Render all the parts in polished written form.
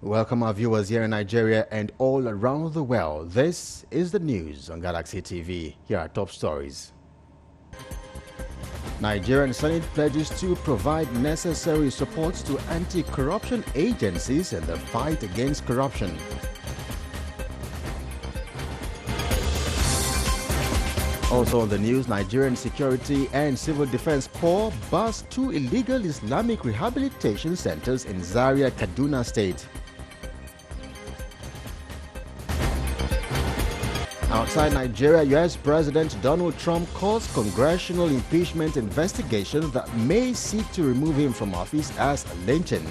Welcome our viewers here in Nigeria and all around the world. This is the news on Galaxy TV. Here are top stories. Nigerian Senate pledges to provide necessary support to anti-corruption agencies in the fight against corruption. Also on the news, Nigerian Security and Civil Defense Corps bust 2 illegal Islamic rehabilitation centers in Zaria, Kaduna State. Outside Nigeria, U.S. President Donald Trump calls congressional impeachment investigation that may seek to remove him from office as a lynching.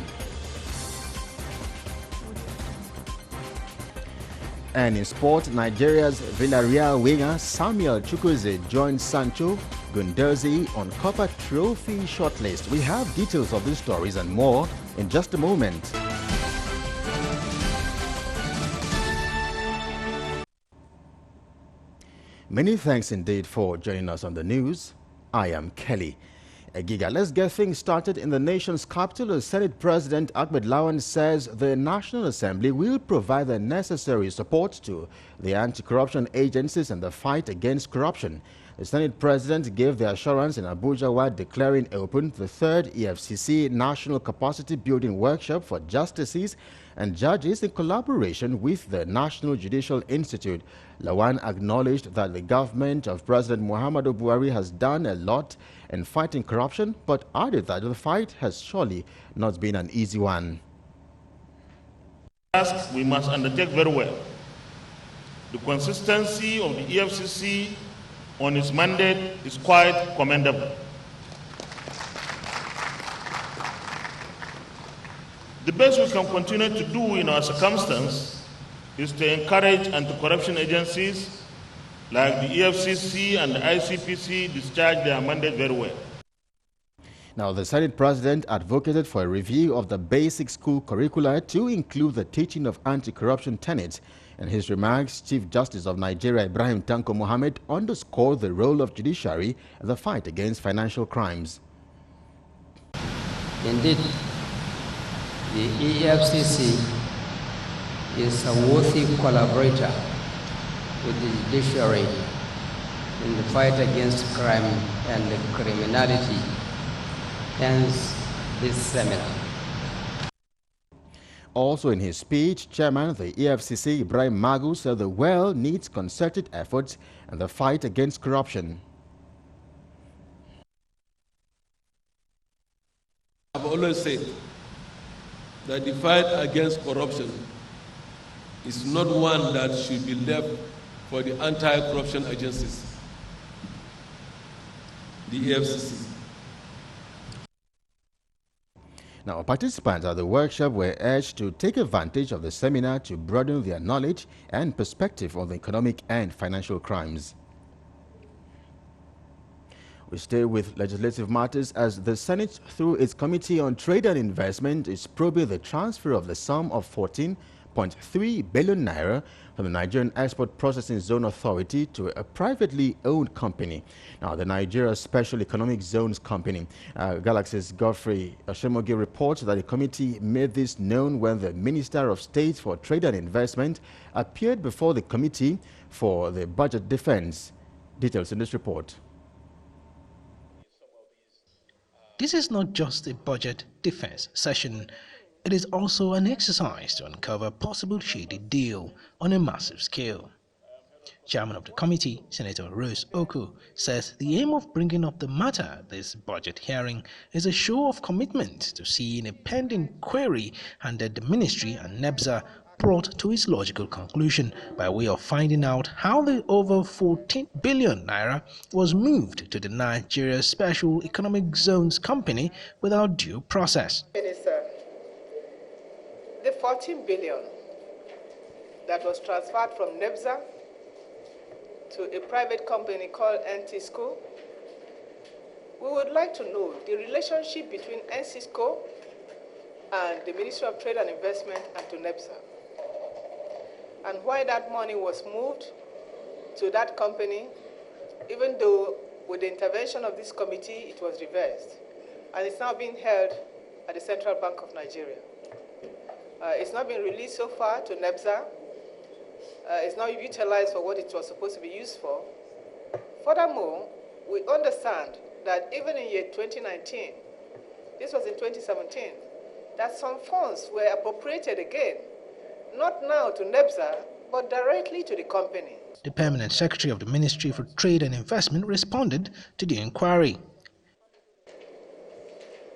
And in sport, Nigeria's Villarreal winger Samuel Chukwueze joined Sancho Guendouzi on Copa Trophy shortlist. We have details of these stories and more in just a moment. Many thanks indeed for joining us on the news. I am Kelly. Egiga, let's get things started in the nation's capital. Senate President Ahmed Lawan says the National Assembly will provide the necessary support to the anti-corruption agencies in the fight against corruption. The Senate President gave the assurance in Abuja while declaring open the 3rd EFCC National Capacity Building Workshop for Justices and Judges in collaboration with the National Judicial Institute. Lawan acknowledged that the government of President Muhammadu Buhari has done a lot in fighting corruption, but added that the fight has surely not been an easy one. Task we must undertake very well. The consistency of the EFCC on its mandate is quite commendable. The best we can continue to do in our circumstance is to encourage anti-corruption agencies like the EFCC and the ICPC discharge their mandate very well. Now, the Senate President advocated for a review of the basic school curricula to include the teaching of anti-corruption tenets. In his remarks, Chief Justice of Nigeria Ibrahim Tanko Mohammed underscored the role of judiciary in the fight against financial crimes. Indeed, the EFCC is a worthy collaborator with the judiciary in the fight against crime and criminality, hence this seminar. Also in his speech, Chairman of the EFCC Ibrahim Magu said the world needs concerted efforts in the fight against corruption. I've always said that the fight against corruption is not one that should be left for the anti-corruption agencies, the EFCC. Now, participants at the workshop were urged to take advantage of the seminar to broaden their knowledge and perspective on the economic and financial crimes. We stay with legislative matters as the Senate, through its Committee on Trade and Investment, is probing the transfer of the sum of 14.3 billion naira from the Nigerian Export Processing Zone Authority to a privately owned company. Now, the Nigeria Special Economic Zones Company, Galaxy's Godfrey Oshemogi, reports that the committee made this known when the Minister of State for Trade and Investment appeared before the Committee for the Budget Defense. Details in this report. This is not just a budget defense session. It is also an exercise to uncover a possible shady deal on a massive scale. Chairman of the committee, Senator Rose Oko, says the aim of bringing up the matter at this budget hearing is a show of commitment to seeing a pending query handed the ministry and NEBSA brought to its logical conclusion by way of finding out how the over 14 billion naira was moved to the Nigeria Special Economic Zones Company without due process. Minister, the 14 billion that was transferred from NEBSA to a private company called NTSCO, we would like to know the relationship between NTSCO and the Ministry of Trade and Investment and to NEBSA, and why that money was moved to that company, even though with the intervention of this committee it was reversed, and it's now being held at the Central Bank of Nigeria. It's not been released so far to NEBSA. It's not utilized for what it was supposed to be used for. Furthermore, we understand that even in year 2019, this was in 2017, that some funds were appropriated again, not now to NEBSA, but directly to the company. The Permanent Secretary of the Ministry for Trade and Investment responded to the inquiry.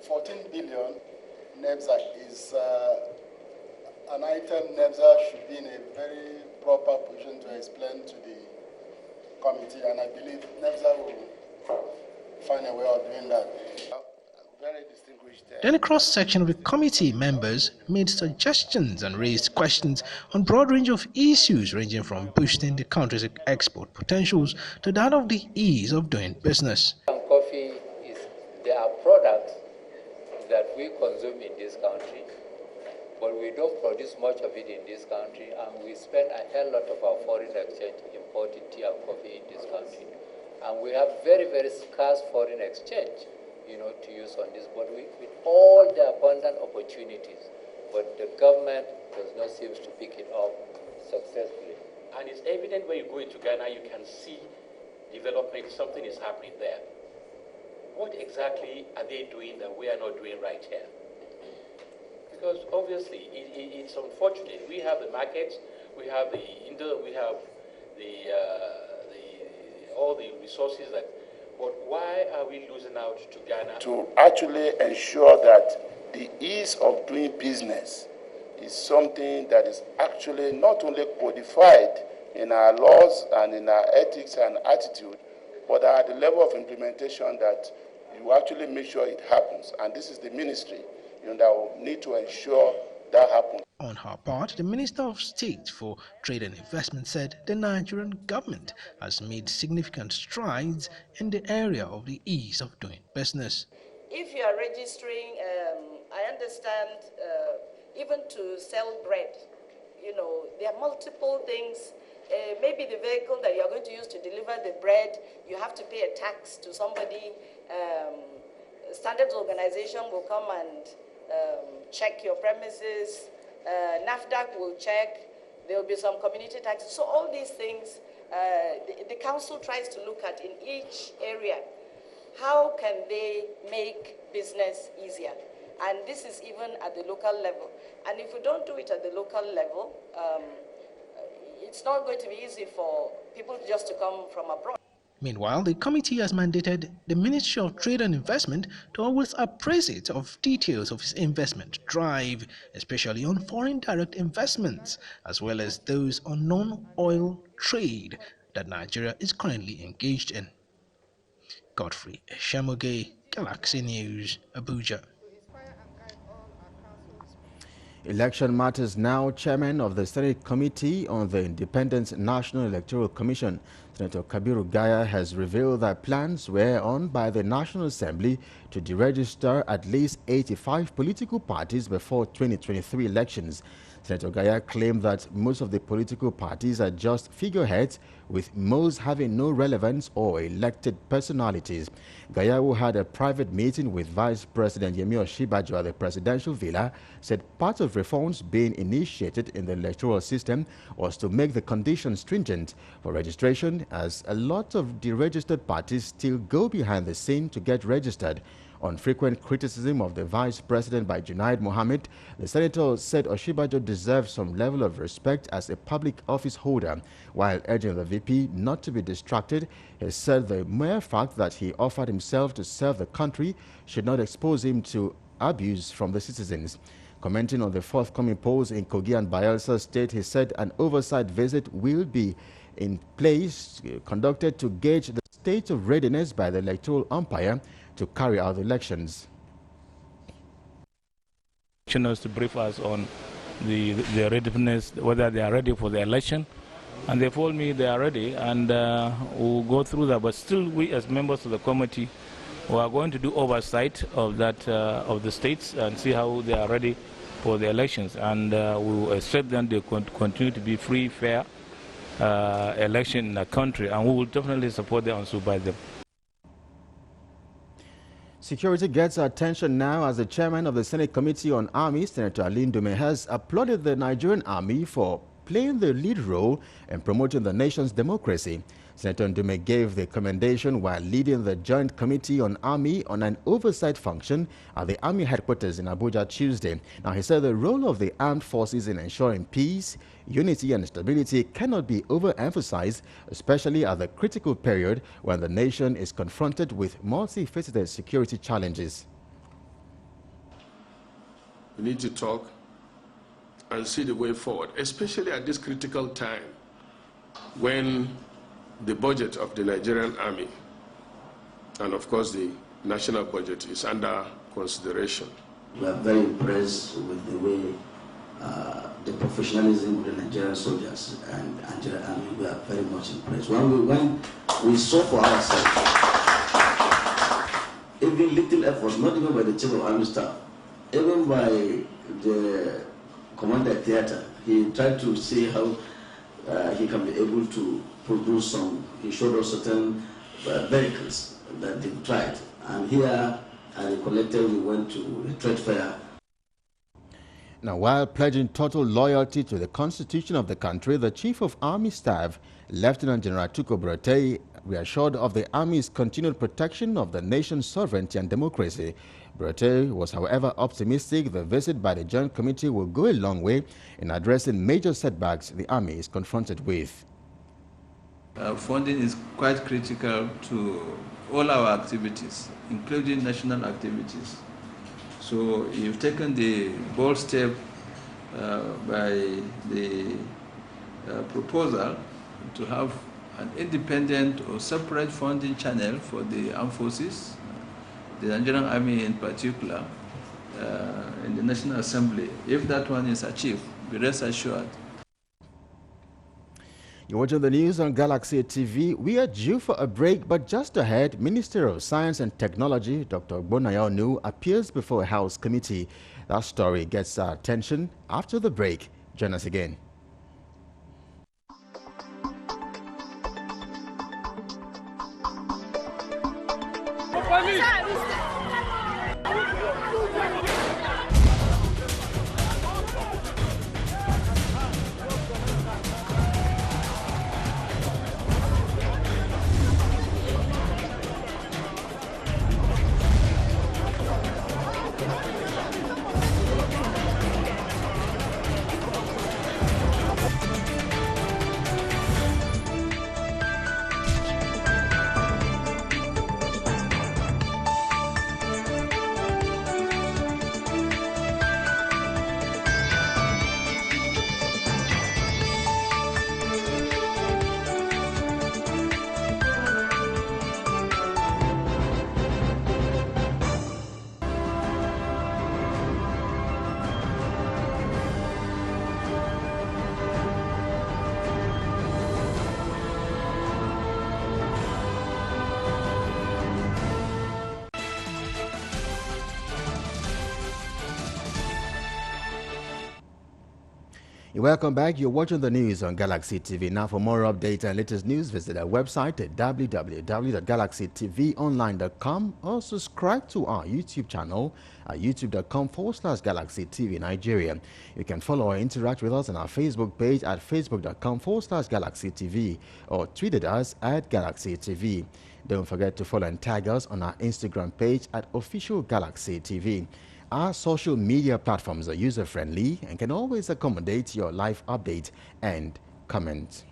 14 billion NEBSA is an item NEBSA should be in a very proper position to explain to the committee, and I believe NEBSA will find a way of doing that. Very distinguished. Then a cross-section of the committee members made suggestions and raised questions on a broad range of issues ranging from boosting the country's export potentials to that of the ease of doing business. Coffee there are products that we consume in this country, but we don't produce much of it in this country, and we spend a hell lot of our foreign exchange importing tea and coffee in this country. And we have very, very scarce foreign exchange, to use on this, but with all the abundant opportunities, but the government does not seem to pick it up successfully. And it's evident when you go into Ghana, you can see development, something is happening there. What exactly are they doing that we are not doing right here? Because obviously, it's unfortunate. We have the markets, we have all the resources that. But why are we losing out to Ghana? To actually ensure that the ease of doing business is something that is actually not only codified in our laws and in our ethics and attitude, but at the level of implementation that you actually make sure it happens. And this is the ministry that will need to ensure that happens. On her part, the Minister of State for Trade and Investment said the Nigerian government has made significant strides in the area of the ease of doing business. If you are registering, I understand, even to sell bread, there are multiple things. Maybe the vehicle that you are going to use to deliver the bread, you have to pay a tax to somebody. Standards organization will come and check your premises. NAFDAC will check. There will be some community taxes. So all these things, the council tries to look at in each area. How can they make business easier? And this is even at the local level. And if we don't do it at the local level, it's not going to be easy for people just to come from abroad. Meanwhile, the committee has mandated the Ministry of Trade and Investment to always appraise it of details of its investment drive, especially on foreign direct investments, as well as those on non-oil trade that Nigeria is currently engaged in. Godfrey Shamoge, Galaxy News, Abuja. Election Matters Now chairman of the Senate Committee on the Independent National Electoral Commission, Senator Kabiru Gaya, has revealed that plans were on by the National Assembly to deregister at least 85 political parties before 2023 elections. Senator Gaya claimed that most of the political parties are just figureheads, with most having no relevance or elected personalities. Gaya, who had a private meeting with Vice President Yemi Osinbajo at the presidential villa, said part of reforms being initiated in the electoral system was to make the conditions stringent for registration, as a lot of deregistered parties still go behind the scene to get registered. On frequent criticism of the vice president by Junaid Mohammed, the senator said Osinbajo deserves some level of respect as a public office holder. While urging the VP not to be distracted, he said the mere fact that he offered himself to serve the country should not expose him to abuse from the citizens. Commenting on the forthcoming polls in Kogi and Bayelsa State, he said an oversight visit will be in place conducted to gauge the state of readiness by the electoral umpire to carry out elections. To brief us on the readiness, whether they are ready for the election, and they told me they are ready, and we'll go through that. But still, we as members of the committee, we are going to do oversight of that of the states and see how they are ready for the elections, and we will expect them to continue to be free, fair election in the country, and we will definitely support them and supervise them. Security gets attention now as the chairman of the Senate Committee on Army, Senator Ali Ndume, has applauded the Nigerian Army for playing the lead role in promoting the nation's democracy. Senator Ndume gave the commendation while leading the Joint Committee on Army on an oversight function at the Army headquarters in Abuja Tuesday. Now, he said the role of the armed forces in ensuring peace, unity and stability cannot be overemphasized, especially at the critical period when the nation is confronted with multifaceted security challenges. We need to talk and see the way forward, especially at this critical time when the budget of the Nigerian Army and of course the national budget is under consideration. We are very impressed with the way the professionalism of the Nigerian soldiers and Nigerian Army. We are very much impressed. When we saw for ourselves, even little effort, not even by the Chief of Army Staff, even by the Commander Theater, he tried to see how he can be able to produce some. He showed us certain vehicles that they tried. And here at the collective, we went to the trade fair. Now, while pledging total loyalty to the Constitution of the country, the Chief of Army Staff, Lieutenant General Tuko Buratai, reassured of the Army's continued protection of the nation's sovereignty and democracy. Buratai was, however, optimistic the visit by the Joint Committee will go a long way in addressing major setbacks the Army is confronted with. Funding is quite critical to all our activities, including national activities. So you've taken the bold step by the proposal to have an independent or separate funding channel for the armed forces, the Nigerian Army in particular, in the National Assembly. If that one is achieved, be rest assured. You're watching the news on Galaxy TV. We are due for a break, but just ahead, Minister of Science and Technology, Dr. Ogbonnaya appears before a House committee. That story gets our attention after the break. Join us again. Welcome back. You're watching the news on Galaxy TV. Now, for more updates and latest news, visit our website at www.galaxytvonline.com or subscribe to our YouTube channel at youtube.com/Galaxy TV Nigeria. You can follow or interact with us on our Facebook page at facebook.com/Galaxy TV or tweet at us at Galaxy TV. Don't forget to follow and tag us on our Instagram page at Official Galaxy TV. Our social media platforms are user-friendly and can always accommodate your live update and comment.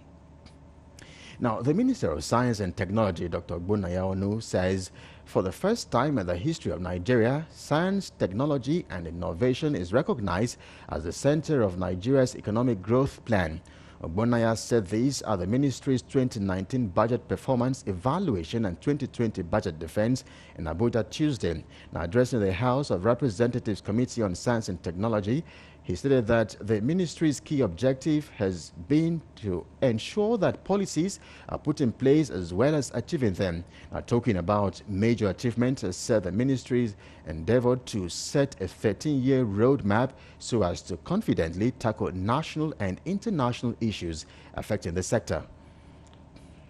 Now, the Minister of Science and Technology, Dr. Ogbonnaya, says for the first time in the history of Nigeria, science, technology, and innovation is recognized as the center of Nigeria's economic growth plan. Ogbonnaya said these are the ministry's 2019 budget performance evaluation and 2020 budget defense in Abuja Tuesday. Now, addressing the House of Representatives Committee on Science and Technology, he stated that the ministry's key objective has been to ensure that policies are put in place as well as achieving them. Now, talking about major achievements, said the ministry's endeavored to set a 13-year roadmap so as to confidently tackle national and international issues affecting the sector.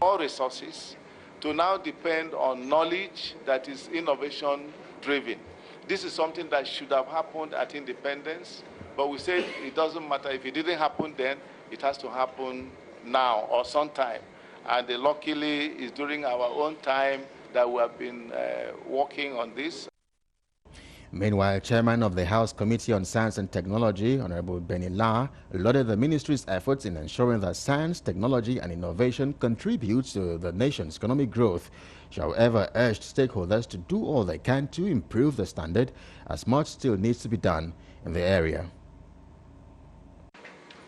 All resources to now depend on knowledge that is innovation driven. This is something that should have happened at independence, but we said it doesn't matter. If it didn't happen then, it has to happen now or sometime. And luckily, it's during our own time that we have been working on this. Meanwhile, Chairman of the House Committee on Science and Technology, Honorable Benny La, lauded the ministry's efforts in ensuring that science, technology, and innovation contribute to the nation's economic growth. She, however, urged stakeholders to do all they can to improve the standard, as much still needs to be done in the area.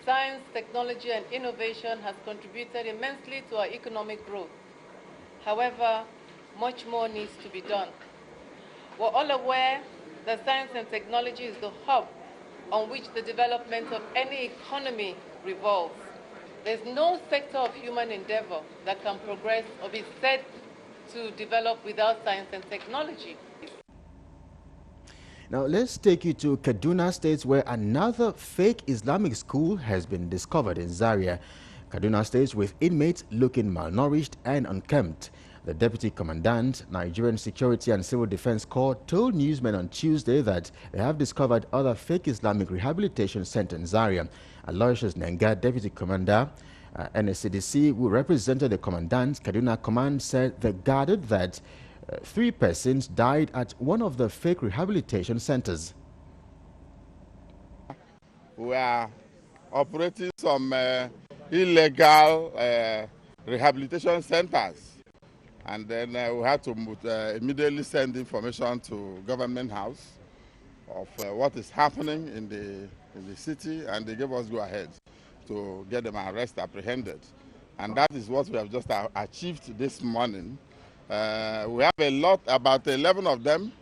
Science, technology, and innovation has contributed immensely to our economic growth. However, much more needs to be done. We're all aware that science and technology is the hub on which the development of any economy revolves. There's no sector of human endeavor that can progress or be said to develop without science and technology. Now, let's take you to Kaduna State, where another fake Islamic school has been discovered in Zaria. Kaduna State, with inmates looking malnourished and unkempt. The Deputy Commandant, Nigerian Security and Civil Defense Corps, told newsmen on Tuesday that they have discovered other fake Islamic rehabilitation centers in Zaria. Aloysius Nenga, Deputy Commander, NSCDC, who represented the Commandant, Kaduna Command, said they gathered that 3 persons died at one of the fake rehabilitation centers. We are operating some illegal rehabilitation centers. And then we had to immediately send information to Government House of what is happening in the city, and they gave us go ahead to get them apprehended. And that is what we have just achieved this morning. We have a lot, about 11 of them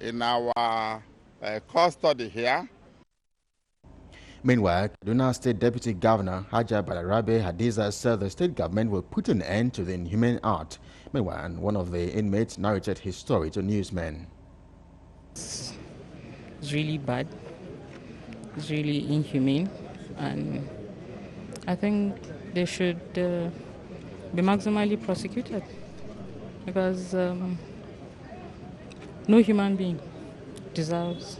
in our custody here. Meanwhile, Kaduna State Deputy Governor Haja Balarabe Hadiza said the state government will put an end to the inhumane art. Meanwhile, one of the inmates narrated his story to newsmen. It's really bad. It's really inhumane, and I think they should be maximally prosecuted, because no human being deserves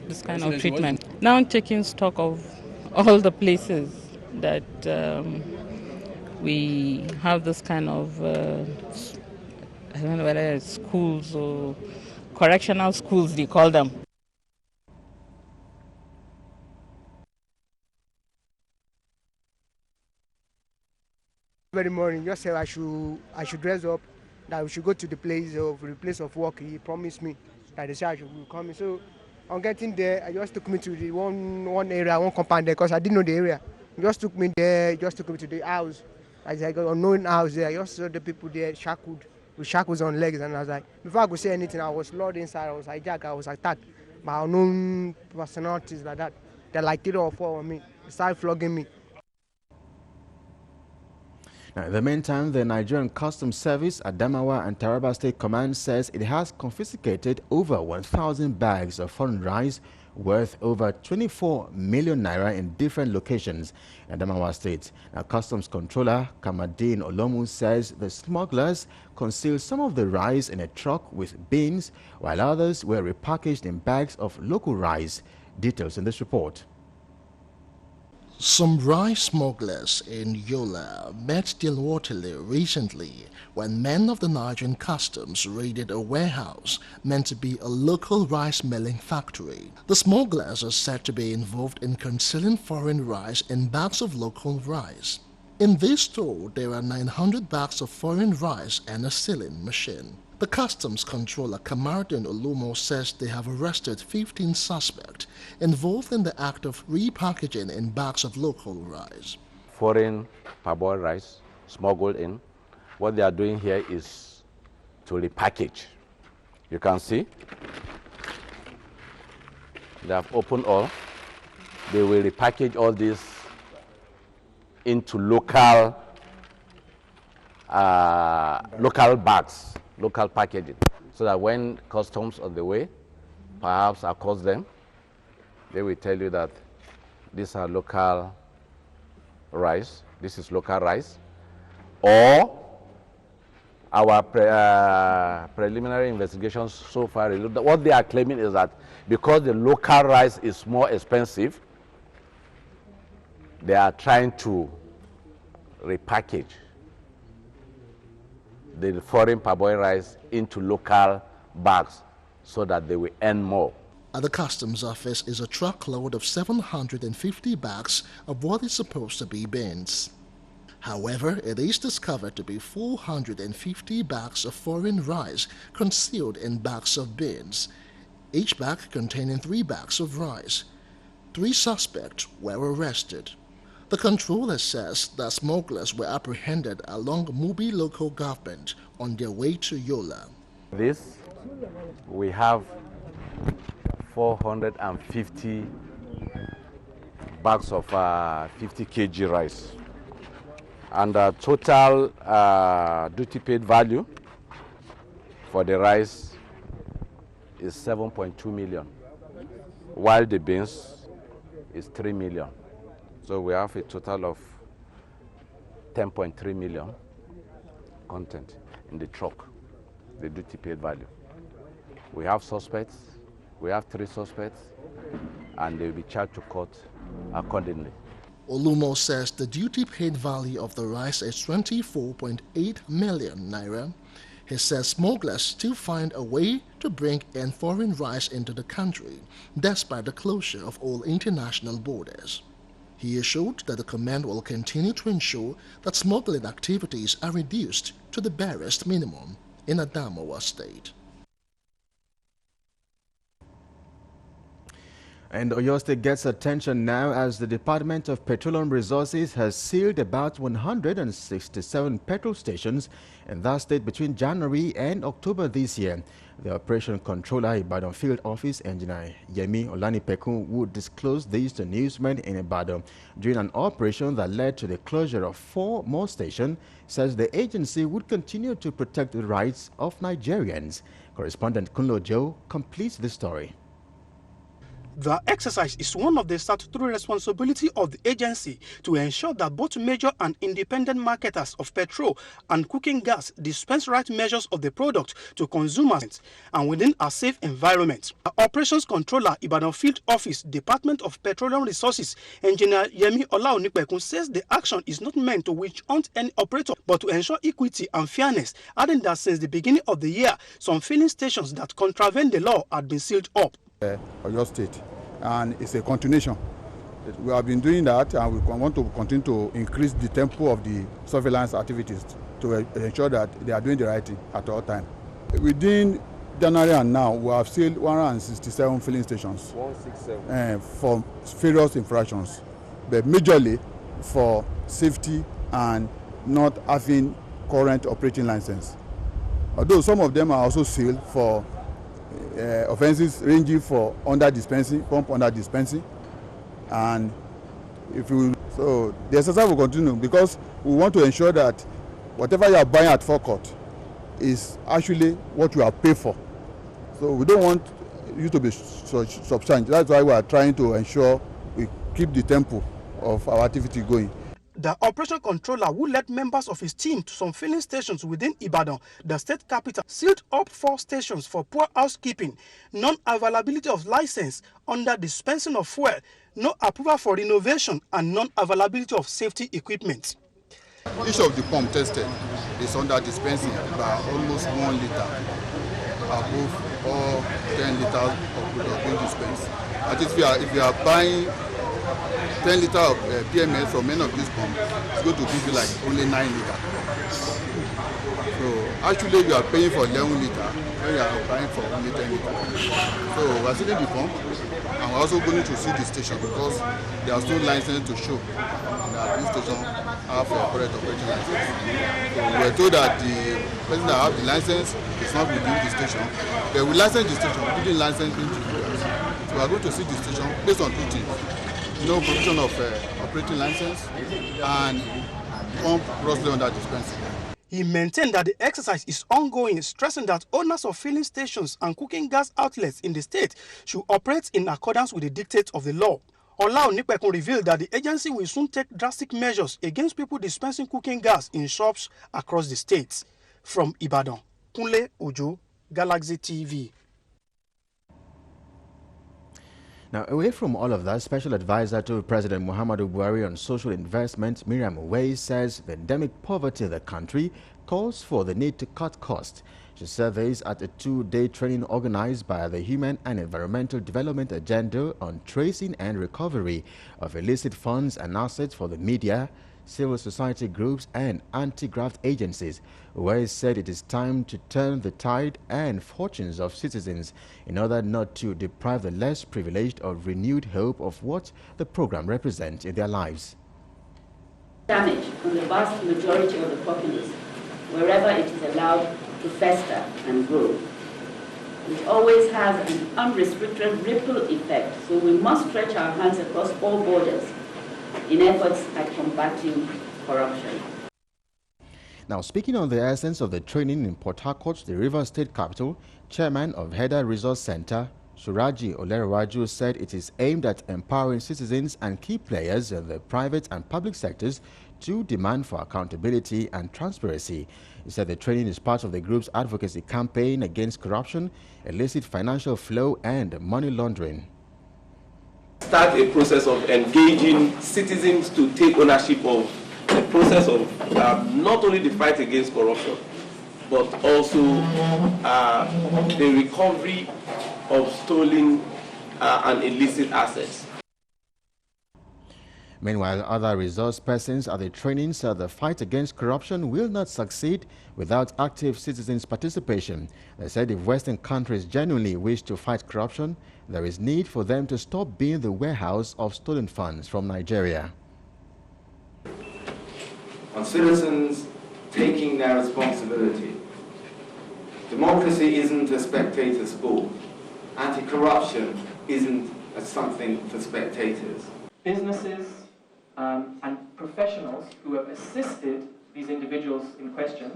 this kind of treatment. Now taking stock of all the places that we have this kind of, I don't know whether it's schools or correctional schools, they call them. Very morning, just said I should dress up, that we should go to the place of work. He promised me that the charge will come. So on getting there, I just took me to the one area, one compound there, because I didn't know the area. He just took me there, just took me to the house. I was like, unknown house there. I just saw the people there shackled, with shackles on legs, and I was like, before I could say anything, I was lured inside, I was hijacked, I was attacked by unknown personalities like that. They're like 3 or 4 on me. They started flogging me. Now, in the meantime, the Nigerian Customs Service, Adamawa and Taraba State Command says it has confiscated over 1,000 bags of foreign rice worth over 24 million naira in different locations in Adamawa State. Now, Customs Controller Kamadin Olomu says the smugglers concealed some of the rice in a truck with beans, while others were repackaged in bags of local rice. Details in this report. Some rice smugglers in Yola met Del Waterloo recently when men of the Nigerian Customs raided a warehouse meant to be a local rice milling factory. The smugglers are said to be involved in concealing foreign rice in bags of local rice. In this store, there are 900 bags of foreign rice and a sealing machine. The customs controller Kamardin Olumo says they have arrested 15 suspects involved in the act of repackaging in bags of local rice. Foreign parboiled rice smuggled in. What they are doing here is to repackage. You can see they have opened all. They will repackage all this into local bags, local packaging, so that when customs on the way perhaps accost them, they will tell you that these are local rice, this is local rice, or Our preliminary investigations so far, what they are claiming is that because the local rice is more expensive, they are trying to repackage the foreign parboiled rice into local bags so that they will earn more. At the customs office is a truckload of 750 bags of what is supposed to be beans. However, it is discovered to be 450 bags of foreign rice concealed in bags of beans, each bag containing 3 bags of rice. 3 suspects were arrested. The controller says that smugglers were apprehended along Mubi local government on their way to Yola. This, we have 450 bags of 50 kg rice. And the total duty paid value for the rice is 7.2 million, while the beans is 3 million. So we have a total of 10.3 million content in the truck, the duty paid value. We have suspects, we have 3 suspects, and they will be charged to court accordingly. Olumo says the duty paid value of the rice is 24.8 million naira. He says smugglers still find a way to bring in foreign rice into the country, despite the closure of all international borders. He assured that the command will continue to ensure that smuggling activities are reduced to the barest minimum in Adamawa State. And Oyo State gets attention now as the Department of Petroleum Resources has sealed about 167 petrol stations in that state between January and October this year. The Operation Controller Ibadan Field Office Engineer Yemi Olanipekun would disclose this to newsmen in Ibadan during an operation that led to the closure of 4 more stations. Says the agency would continue to protect the rights of Nigerians. Correspondent Kunlo Joe completes the story. The exercise is one of the statutory responsibility of the agency to ensure that both major and independent marketers of petrol and cooking gas dispense right measures of the product to consumers and within a safe environment. The Operations Controller Ibadan Field Office, Department of Petroleum Resources, Engineer Yemi Olaonipekun says the action is not meant to witch hunt any operator but to ensure equity and fairness, adding that since the beginning of the year, some filling stations that contravene the law had been sealed up. Oyo State, and it's a continuation. We have been doing that, and we want to continue to increase the tempo of the surveillance activities to ensure that they are doing the right thing at all times. Within January and now, we have sealed 167 filling stations 167 for various infractions, but majorly for safety and not having current operating license. Although some of them are also sealed for offences ranging for under dispensing, pump under dispensing, and so the exercise will continue because we want to ensure that whatever you are buying at forecourt is actually what you are paid for. So we don't want you to be substantial. That's why we are trying to ensure we keep the tempo of our activity going. The Operation Controller who led members of his team to some filling stations within Ibadan, the state capital, sealed up 4 stations for poor housekeeping, non-availability of license under dispensing of fuel, no approval for renovation, and non-availability of safety equipment. Each of the pump tested is under dispensing by almost 1 liter above all 10 liters of product being dispensed. That is, if you are buying 10 liters of PMS from any of these pumps, it's going to give you like only 9 liters. So actually you are paying for 11 liters when you are buying for only 10 liters. So we are sealing the pump, and we're also going to see the station because there are still licenses to show that this station have a correct operating license. So we were told that the person that have the license is not within the station. They will license the station, we didn't license individuals. So we are going to see the station based on 2 things. No provision of operating license and pump grossly under dispensing. He maintained that the exercise is ongoing, stressing that owners of filling stations and cooking gas outlets in the state should operate in accordance with the dictates of the law. Olaonipekun revealed that the agency will soon take drastic measures against people dispensing cooking gas in shops across the state. From Ibadan, Kunle Ojo, Galaxy TV. Now, away from all of that, Special Advisor to President Muhammadu Buhari on social investment, Miriam Uwais, says the endemic poverty in the country calls for the need to cut costs. She said this at a two-day training organized by the Human and Environmental Development Agenda on tracing and recovery of illicit funds and assets for the media, civil society groups and anti-graft agencies. Uwais said it is time to turn the tide and fortunes of citizens in order not to deprive the less privileged of renewed hope of what the program represents in their lives. Damage on the vast majority of the populace wherever it is allowed to fester and grow. It always has an unrestricted ripple effect, so we must stretch our hands across all borders in efforts at combating corruption. Now, speaking on the essence of the training in Port Harcourt, the Rivers State capital, Chairman of Heda Resource Center, Suraji Olerewaju, said it is aimed at empowering citizens and key players in the private and public sectors to demand for accountability and transparency. He said the training is part of the group's advocacy campaign against corruption, illicit financial flow, and money laundering. Start a process of engaging citizens to take ownership of the process of not only the fight against corruption, but also the recovery of stolen and illicit assets. Meanwhile, other resource persons at the training said the fight against corruption will not succeed without active citizens' participation. They said if Western countries genuinely wish to fight corruption, there is need for them to stop being the warehouse of stolen funds from Nigeria. On citizens taking their responsibility. Democracy isn't a spectator sport. Anti-corruption isn't something for spectators. Businesses and professionals who have assisted these individuals in question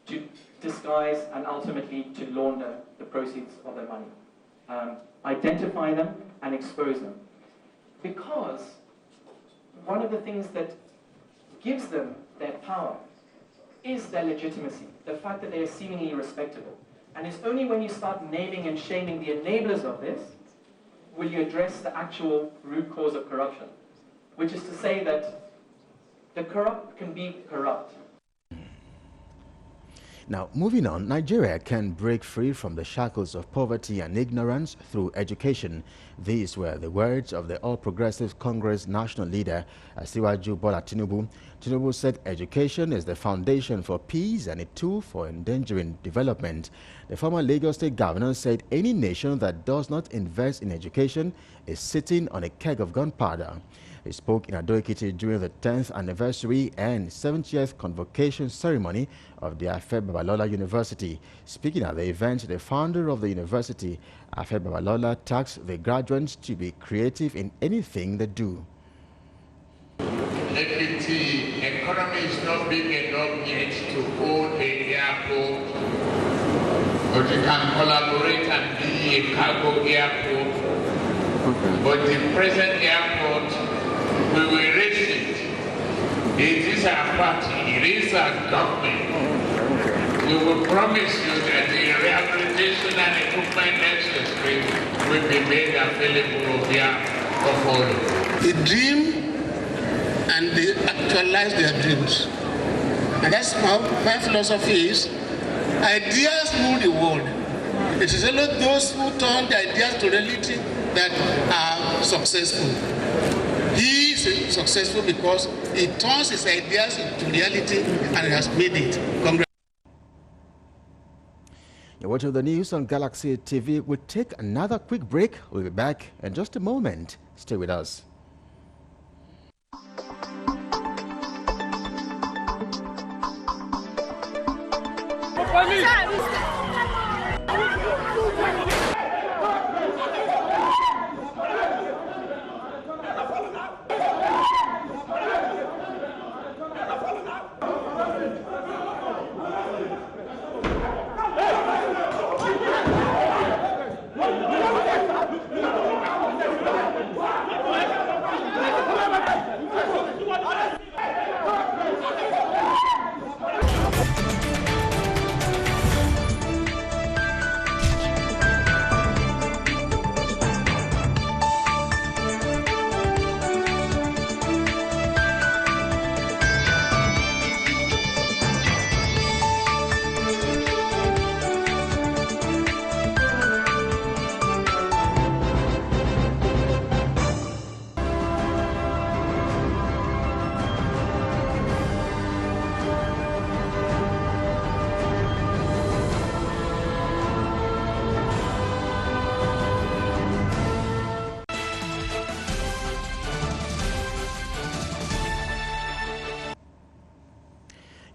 to disguise and ultimately to launder the proceeds of their money. Identify them and expose them. Because one of the things that gives them their power is their legitimacy, the fact that they are seemingly respectable. And it's only when you start naming and shaming the enablers of this will you address the actual root cause of corruption, which is to say that the corrupt can be corrupt. Now, moving on, Nigeria can break free from the shackles of poverty and ignorance through education. These were the words of the All Progressives Congress national leader, Asiwaju Bola Tinubu. Tinubu said education is the foundation for peace and a tool for endangering development. The former Lagos State governor said any nation that does not invest in education is sitting on a keg of gunpowder. He spoke in Ado-Ekiti during the 10th anniversary and 70th convocation ceremony of the Afe Babalola University. Speaking at the event, the founder of the university, Afe Babalola, tasked the graduates to be creative in anything they do. Ekiti economy is not big enough yet to own an airport, but you can collaborate and be a cargo airport. But the present airport, we will raise it. It is our party, it is our government. We will promise you that the rehabilitation and equipment necessary will be made available here for all. They dream and they actualize their dreams. And that's how my philosophy is. Ideas rule the world. It is only those who turn the ideas to reality that are successful. He is successful because he turns his ideas into reality and has made it. Congrats. You're watching the news on Galaxy TV. We'll take another quick break. We'll be back in just a moment. Stay with us.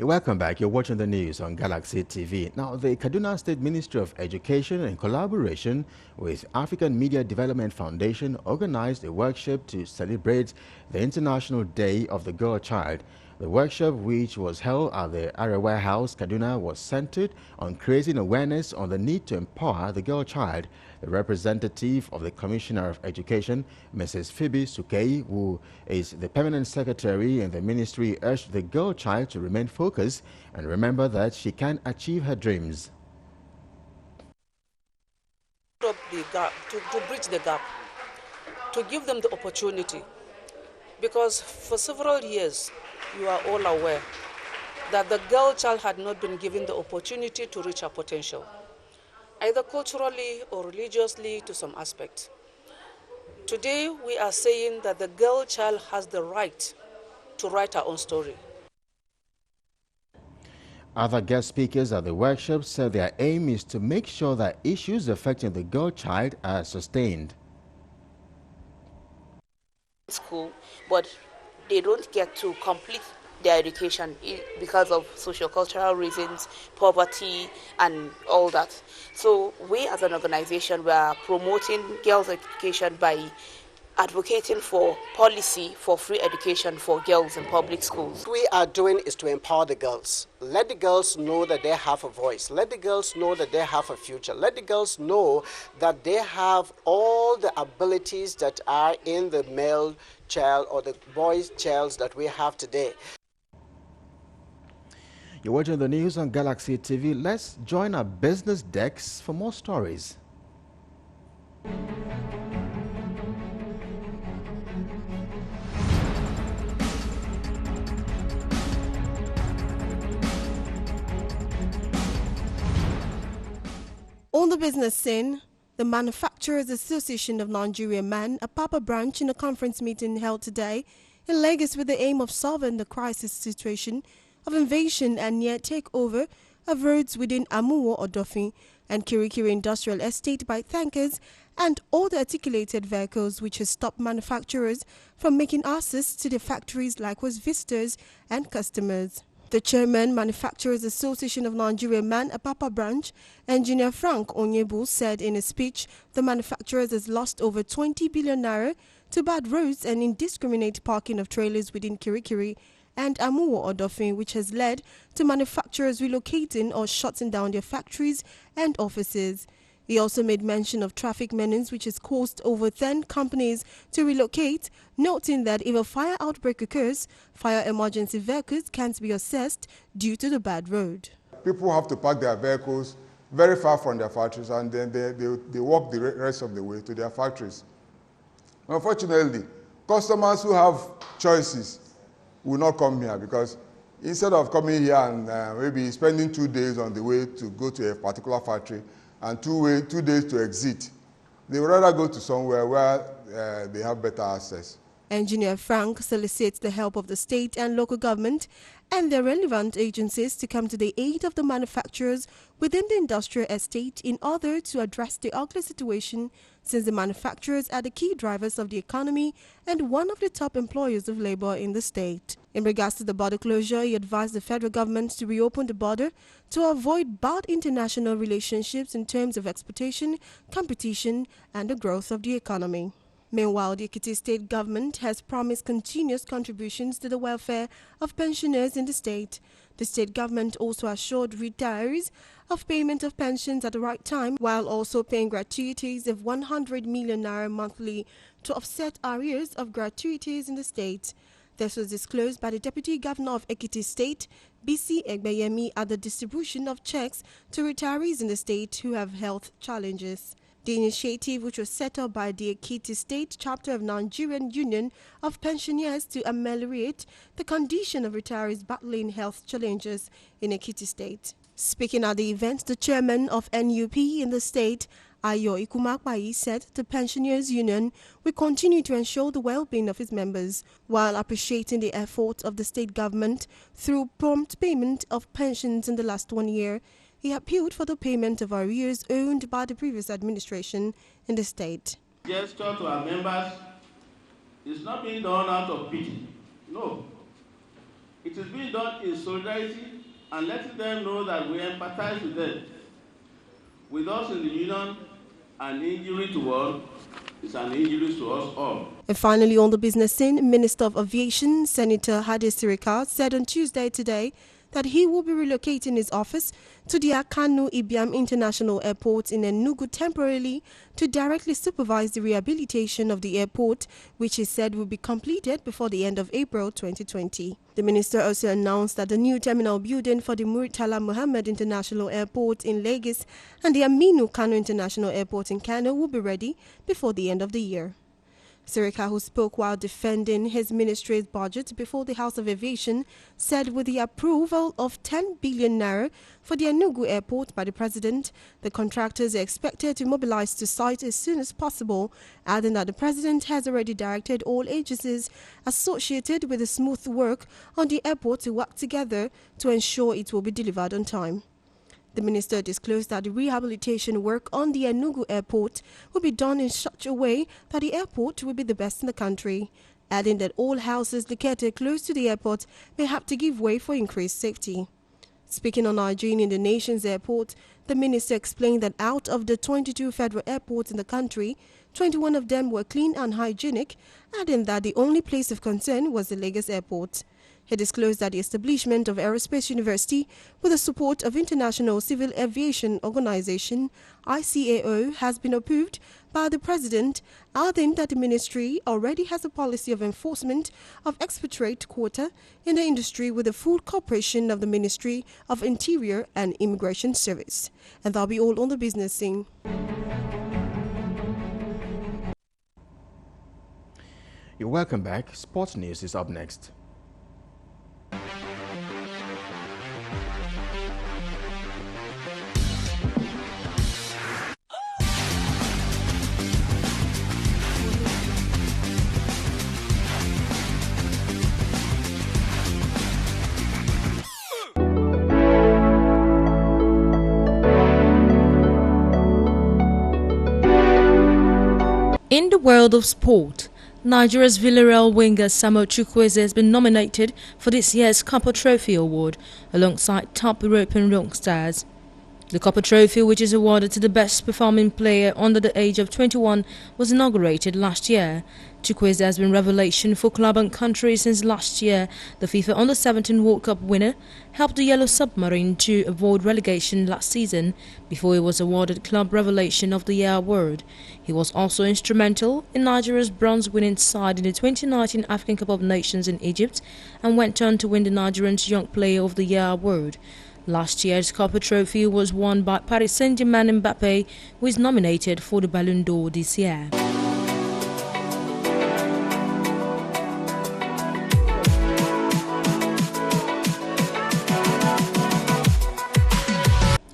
You're welcome back. You're watching the news on Galaxy TV. Now, the Kaduna State Ministry of Education, in collaboration with African Media Development Foundation, organized a workshop to celebrate the International Day of the Girl Child. The workshop, which was held at the Arewa House, Kaduna, was centered on creating awareness on the need to empower the girl child. The representative of the Commissioner of Education, Mrs. Phoebe Sukei, who is the permanent secretary in the ministry, urged the girl child to remain focused and remember that she can achieve her dreams. To bridge the gap, to give them the opportunity, because for several years, you are all aware that the girl child had not been given the opportunity to reach her potential, either culturally or religiously to some aspect. Today, we are saying that the girl child has the right to write her own story. Other guest speakers at the workshop said their aim is to make sure that issues affecting the girl child are sustained. School, but they don't get to complete their education because of socio-cultural reasons, poverty, and all that. So we as an organization, we are promoting girls' education by advocating for policy for free education for girls in public schools. What we are doing is to empower the girls. Let the girls know that they have a voice. Let the girls know that they have a future. Let the girls know that they have all the abilities that are in the male child or the boy child that we have today. You're watching the news on Galaxy TV. Let's join our business decks for more stories. On the business scene, the Manufacturers Association of Nigeria MAN, a Papa branch, in a conference meeting held today in Lagos with the aim of solving the crisis situation of invasion and near takeover of roads within Amuwo Odofin and Kirikiri Industrial Estate by tankers and all the articulated vehicles, which has stopped manufacturers from making access to their factories, likewise visitors and customers. The chairman, Manufacturers Association of Nigeria MAN, a Papa branch, Engineer Frank Onyebu, said in a speech the manufacturers has lost over 20 billion naira to bad roads and indiscriminate parking of trailers within Kirikiri and Amuwo Odofin, which has led to manufacturers relocating or shutting down their factories and offices. He also made mention of traffic menace, which has caused over 10 companies to relocate, noting that if a fire outbreak occurs, fire emergency vehicles can't be assessed due to the bad road. People have to park their vehicles very far from their factories, and then they walk the rest of the way to their factories. Unfortunately, customers who have choices will not come here, because instead of coming here and maybe spending 2 days on the way to go to a particular factory and 2 days to exit, they would rather go to somewhere where they have better access. Engineer Frank solicits the help of the state and local government and their relevant agencies to come to the aid of the manufacturers within the industrial estate in order to address the ugly situation, since the manufacturers are the key drivers of the economy and one of the top employers of labor in the state. In regards to the border closure, he advised the federal government to reopen the border to avoid bad international relationships in terms of exportation, competition, and the growth of the economy. Meanwhile, the Ekiti state government has promised continuous contributions to the welfare of pensioners in the state. The state government also assured retirees of payment of pensions at the right time, while also paying gratuities of 100 million naira monthly to offset arrears of gratuities in the state. This was disclosed by the Deputy Governor of Ekiti State, BC Egbeyemi, at the distribution of checks to retirees in the state who have health challenges. The initiative, which was set up by the Ekiti State chapter of Nigerian Union of Pensioners to ameliorate the condition of retirees battling health challenges in Ekiti State. Speaking at the event, the chairman of NUP in the state, Ayo Ikumakpai, said the Pensioners Union will continue to ensure the well-being of its members, while appreciating the efforts of the state government through prompt payment of pensions in the last 1 year. He appealed for the payment of arrears owed by the previous administration in the state. Gesture to our members is not being done out of pity. No. It is being done in solidarity and letting them know that we empathize with them. With us in the union, an injury to one is an injury to us all. And finally, on the business scene, Minister of Aviation, Senator Hadi Sirika, said on Tuesday today that he will be relocating his office to the Akanu Ibiam International Airport in Enugu temporarily to directly supervise the rehabilitation of the airport, which he said will be completed before the end of April 2020. The minister also announced that the new terminal building for the Murtala Muhammad International Airport in Lagos and the Aminu Kano International Airport in Kano will be ready before the end of the year. Sirika, who spoke while defending his ministry's budget before the House of Aviation, said with the approval of 10 billion naira for the Enugu airport by the president, the contractors are expected to mobilize to site as soon as possible, adding that the president has already directed all agencies associated with the smooth work on the airport to work together to ensure it will be delivered on time. The minister disclosed that the rehabilitation work on the Enugu airport will be done in such a way that the airport will be the best in the country, adding that all houses located close to the airport may have to give way for increased safety. Speaking on hygiene in the nation's airport, the minister explained that out of the 22 federal airports in the country, 21 of them were clean and hygienic, adding that the only place of concern was the Lagos airport. He disclosed that the establishment of Aerospace University, with the support of International Civil Aviation Organization (ICAO), has been approved by the President, adding that the ministry already has a policy of enforcement of expatriate quota in the industry with the full cooperation of the Ministry of Interior and Immigration Service. And that'll be all on the business scene. You're welcome back. Sports news is up next. In the world of sport, Nigeria's Villarreal winger Samuel Chukwueze has been nominated for this year's Copper Trophy Award alongside top European youngsters. The Copper Trophy, which is awarded to the best performing player under the age of 21, was inaugurated last year. Chukwueze has been revelation for club and country since last year. The FIFA Under-17 World Cup winner helped the Yellow Submarine to avoid relegation last season before he was awarded Club Revelation of the Year award. He was also instrumental in Nigeria's bronze-winning side in the 2019 African Cup of Nations in Egypt and went on to win the Nigerian's Young Player of the Year award. Last year's Copper Trophy was won by Paris Saint-Germain Mbappe, who is nominated for the Ballon d'Or this year.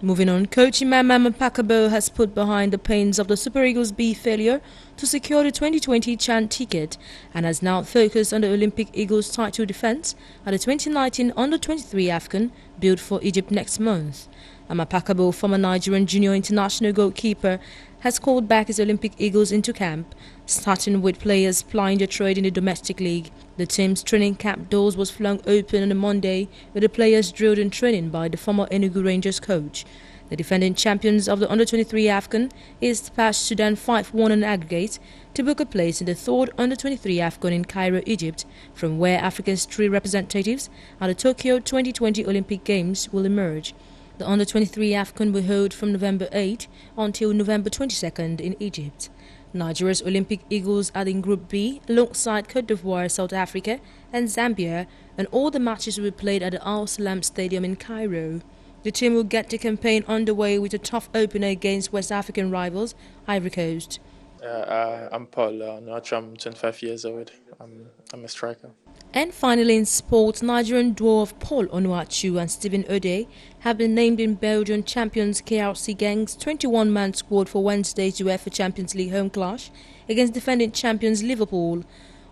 Moving on, coach Imam Pakabo has put behind the pains of the Super Eagles B failure to secure the 2020 CHAN ticket and has now focused on the Olympic Eagles title defense at the 2019 Under-23 AFCON billed for Egypt next month. Pakabo, former Nigerian junior international goalkeeper, has called back his Olympic Eagles into camp, starting with players plying their trade in the domestic league. The team's training camp doors was flung open on a Monday with the players drilled in training by the former Enugu Rangers coach. The defending champions of the Under-23 AFCON is past Sudan 5-1 on aggregate to book a place in the third Under-23 AFCON in Cairo, Egypt, from where Africa's three representatives at the Tokyo 2020 Olympic Games will emerge. The Under-23 AFCON will hold from November 8 until November 22nd in Egypt. Nigeria's Olympic Eagles are in Group B alongside Cote d'Ivoire, South Africa and Zambia, and all the matches will be played at the Al Salam Stadium in Cairo. The team will get the campaign underway with a tough opener against West African rivals, Ivory Coast. I'm Paul Onuachu. I'm 25 years old. I'm a striker. And finally in sports, Nigerian dwarf Paul Onuachu and Stephen Ode have been named in Belgian champions KRC Gang's 21-man squad for Wednesday's UEFA Champions League home clash against defending champions Liverpool.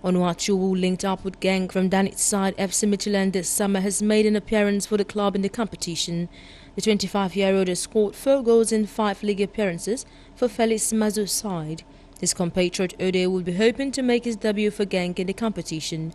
Onuachu, who linked up with Gang from Danit's side FC Midtjylland this summer, has made an appearance for the club in the competition. The 25-year-old has scored 4 goals in 5 league appearances for Felix Mazou's side. His compatriot Ode will be hoping to make his debut for Genk in the competition.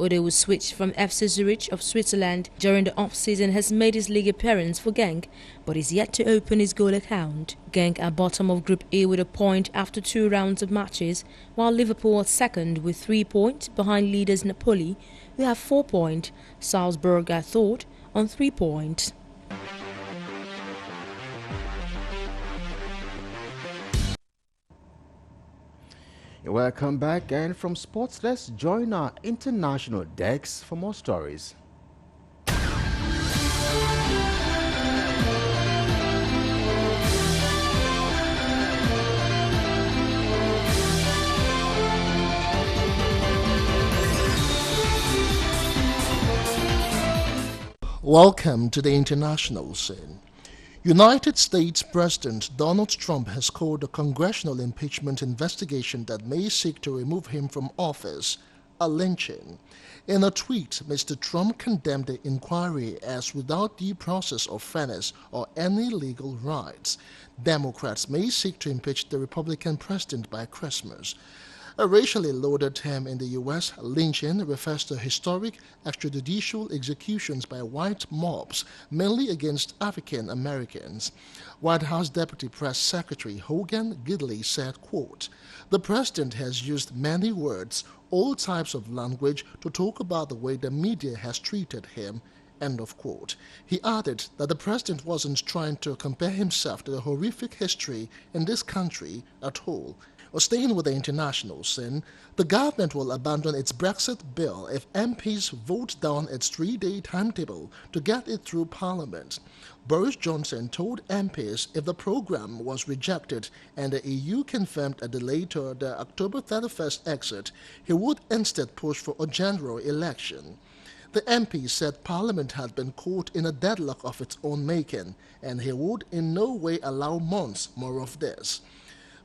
Ode, who switched from FC Zurich of Switzerland during the off-season, has made his league appearance for Genk, but is yet to open his goal account. Genk are bottom of Group A with a point after 2 rounds of matches, while Liverpool are second with 3 points behind leaders Napoli, who have 4 points. Salzburg are third on 3 points. Welcome back, and from sports, let's join our international decks for more stories. Welcome to the international scene. United States President Donald Trump has called a congressional impeachment investigation that may seek to remove him from office a lynching. In a tweet, Mr. Trump condemned the inquiry as without due process or fairness or any legal rights. Democrats may seek to impeach the Republican president by Christmas. A racially loaded term in the U.S., lynching refers to historic extrajudicial executions by white mobs, mainly against African Americans. White House Deputy Press Secretary Hogan Gidley said, quote, "The president has used many words, all types of language, to talk about the way the media has treated him." End of quote. He added that the president wasn't trying to compare himself to the horrific history in this country at all. Well, staying with the international scene, the government will abandon its Brexit bill if MPs vote down its 3-day timetable to get it through Parliament. Boris Johnson told MPs if the program was rejected and the EU confirmed a delay to the October 31st exit, he would instead push for a general election. The MP said Parliament had been caught in a deadlock of its own making, and he would in no way allow months more of this.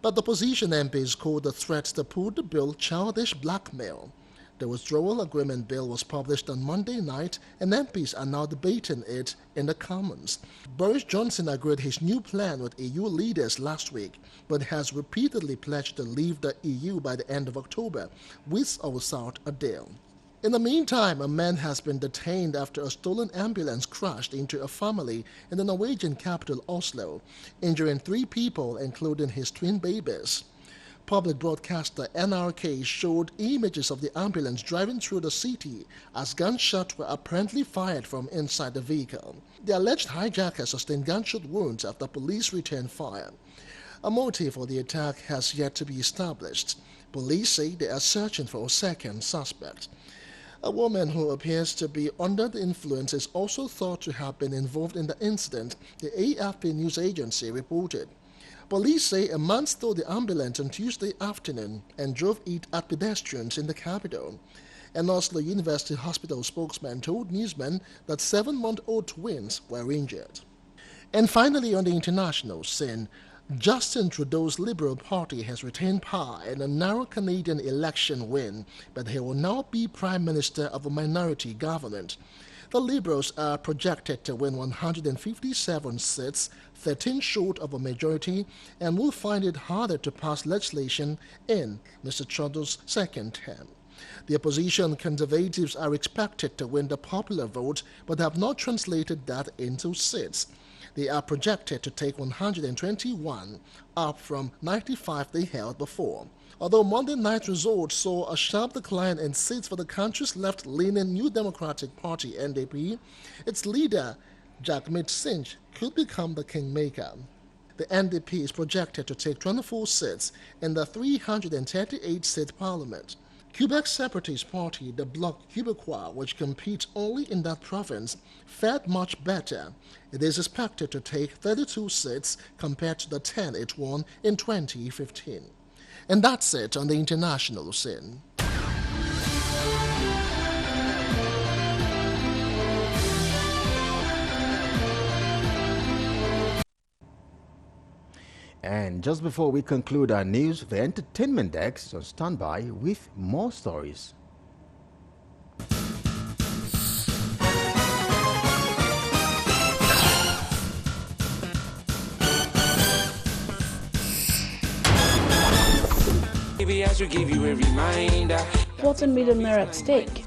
But the opposition MPs called the threat to pull the bill childish blackmail. The withdrawal agreement bill was published on Monday night, and MPs are now debating it in the Commons. Boris Johnson agreed his new plan with EU leaders last week, but has repeatedly pledged to leave the EU by the end of October, with or without a deal. In the meantime, a man has been detained after a stolen ambulance crashed into a family in the Norwegian capital Oslo, injuring 3 people, including his twin babies. Public broadcaster NRK showed images of the ambulance driving through the city as gunshots were apparently fired from inside the vehicle. The alleged hijacker sustained gunshot wounds after police returned fire. A motive for the attack has yet to be established. Police say they are searching for a second suspect. A woman who appears to be under the influence is also thought to have been involved in the incident, the AFP news agency reported. Police say a man stole the ambulance on Tuesday afternoon and drove it at pedestrians in the capital. An Oslo University Hospital spokesman told newsmen that 7-month-old twins were injured. And finally, on the international scene, Justin Trudeau's Liberal Party has retained power in a narrow Canadian election win, but he will now be Prime Minister of a minority government. The Liberals are projected to win 157 seats, 13 short of a majority, and will find it harder to pass legislation in Mr. Trudeau's second term. The opposition Conservatives are expected to win the popular vote, but have not translated that into seats. They are projected to take 121, up from 95 they held before. Although Monday night's result saw a sharp decline in seats for the country's left-leaning New Democratic Party, NDP, its leader, Jagmeet Singh, could become the kingmaker. The NDP is projected to take 24 seats in the 338-seat parliament. Quebec's separatist party, the Bloc Québécois, which competes only in that province, fared much better. It is expected to take 32 seats compared to the 10 it won in 2015. And that's it on the international scene. And just before we conclude our news, the entertainment desk is on standby with more stories. Maybe I should give you a reminder. What's a million naira at stake?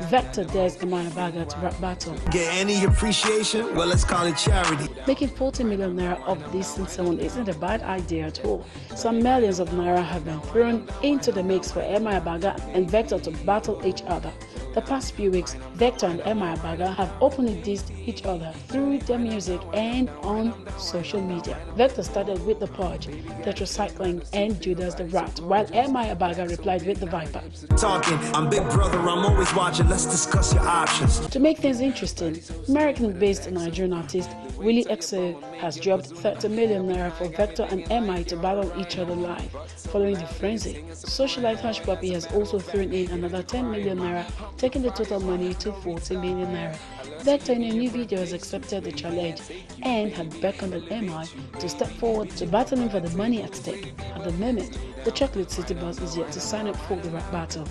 Vector dares Emma Egiga to rap battle. Get any appreciation? Well, let's call it charity. Making 40 million naira off listening someone isn't a bad idea at all. Some millions of naira have been thrown into the mix for Emma Egiga and Vector to battle each other. The past few weeks, Vector and Emma Egiga have openly dissed each other through their music and on social media. Vector started with the Purge, Tetracycline, and Judas the Rat, while Emma Egiga replied with the Viper. Talking, I'm big brother, I'm always watching, let's discuss your options. To make things interesting, American-based Nigerian artist Willie XO has dropped 30 million naira for Vector and MI to battle each other live, following the frenzy. Socialite Hush Puppy has also thrown in another 10 million naira, taking the total money to 40 million naira. Vector in a new video has accepted the challenge and had beckoned on MI to step forward to battle him for the money at stake. At the moment, the Chocolate City boss is yet to sign up for the rap battle.